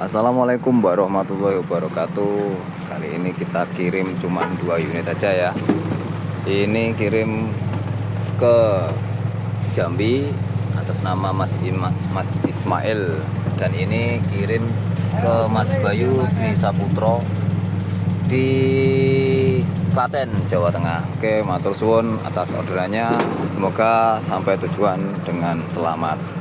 Assalamualaikum warahmatullahi wabarakatuh. Kali ini kita kirim cuma 2 unit aja ya. Ini kirim ke Jambi atas nama Mas Ismail, dan ini kirim ke Mas Bayu Dwi Saputro di Klaten, Jawa Tengah. Oke, matur suwun atas orderannya. Semoga sampai tujuan dengan selamat.